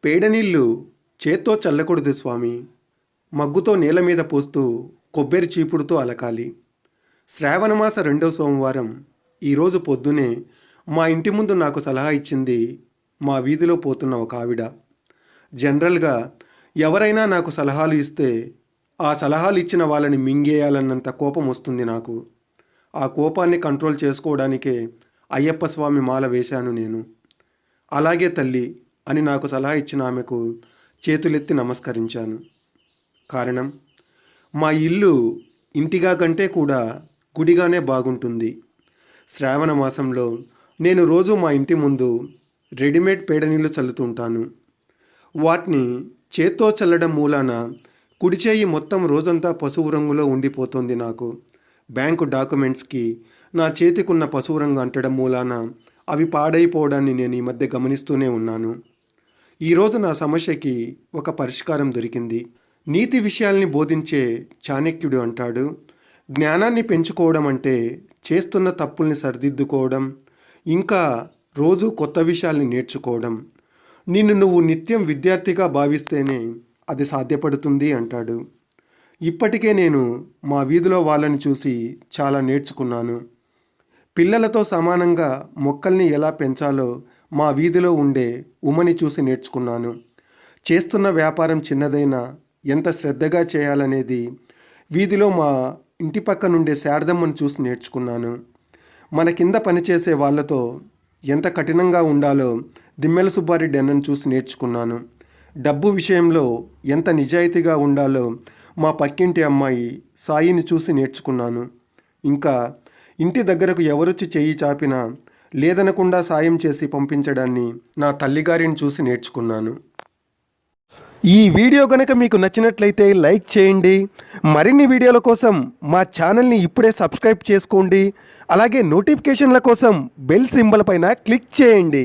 పేడనీళ్ళు చేత్తో చల్లకూడదు స్వామి. మగ్గుతో నేల మీద పోస్తూ కొబ్బరి చీపుడుతో అలకాలి. శ్రావణమాస 2వ సోమవారం ఈరోజు పొద్దునే మా ఇంటి ముందు నాకు సలహా ఇచ్చింది మా వీధిలో పోతున్న ఒక ఆవిడ. జనరల్గా ఎవరైనా నాకు సలహాలు ఇస్తే ఆ సలహాలు ఇచ్చిన వాళ్ళని మింగేయాలన్నంత కోపం వస్తుంది నాకు. ఆ కోపాన్ని కంట్రోల్ చేసుకోవడానికే అయ్యప్ప స్వామి మాల వేశాను నేను. అలాగే తల్లి అని నాకు సలహా ఇచ్చిన ఆమెకు చేతులెత్తి నమస్కరించాను. కారణం, మా ఇల్లు ఇంటిగా కంటే కూడా గుడిగానే బాగుంటుంది. శ్రావణ మాసంలో నేను రోజు మా ఇంటి ముందు రెడీమేడ్ పేడనీళ్ళు చల్లుతుంటాను. వాటిని చేత్తో చల్లడం మూలాన కుడి చేయి మొత్తం రోజంతా పసుపు రంగులో ఉండిపోతుంది నాకు. బ్యాంకు డాక్యుమెంట్స్కి నా చేతికున్న పసుపు రంగు అంటడం మూలాన అవి పాడైపోవడాన్ని నేను ఈ మధ్య గమనిస్తూనే ఉన్నాను. ఈరోజు నా సమస్యకి ఒక పరిష్కారం దొరికింది. నీతి విషయాల్ని బోధించే చాణక్యుడు అంటాడు, జ్ఞానాన్ని పెంచుకోవడం అంటే చేస్తున్న తప్పుల్ని సరిదిద్దుకోవడం, ఇంకా రోజు కొత్త విషయాల్ని నేర్చుకోవడం. నిన్ను నువ్వు నిత్యం విద్యార్థిగా భావిస్తేనే అది సాధ్యపడుతుంది అంటాడు. ఇప్పటికే నేను మా వీధిలో వాళ్ళని చూసి చాలా నేర్చుకున్నాను. పిల్లలతో సమానంగా మొక్కల్ని ఎలా పెంచాలో మా వీధిలో ఉండే ఉమని చూసి నేర్చుకున్నాను. చేస్తున్న వ్యాపారం చిన్నదైనా ఎంత శ్రద్ధగా చేయాలనేది వీధిలో మా ఇంటి పక్కనుండే శారదమ్మను చూసి నేర్చుకున్నాను. మన కింద పనిచేసే వాళ్ళతో ఎంత కఠినంగా ఉండాలో దిమ్మెల సుబ్బారెడ్డి అన్నను చూసి నేర్చుకున్నాను. డబ్బు విషయంలో ఎంత నిజాయితీగా ఉండాలో మా పక్కింటి అమ్మాయి సాయిని చూసి నేర్చుకున్నాను. ఇంకా ఇంటి దగ్గరకు ఎవరొచ్చి చెయ్యి చాపినా లేదనకుండా సాయం చేసి పంపించడాన్ని నా తల్లిగారిని చూసి నేర్చుకున్నాను. ఈ వీడియో కనుక మీకు నచ్చినట్లయితే లైక్ చేయండి. మరిన్ని వీడియోల కోసం మా ఛానల్ని ఇప్పుడే సబ్స్క్రైబ్ చేసుకోండి. అలాగే నోటిఫికేషన్ల కోసం బెల్ సింబల్ పైన క్లిక్ చేయండి.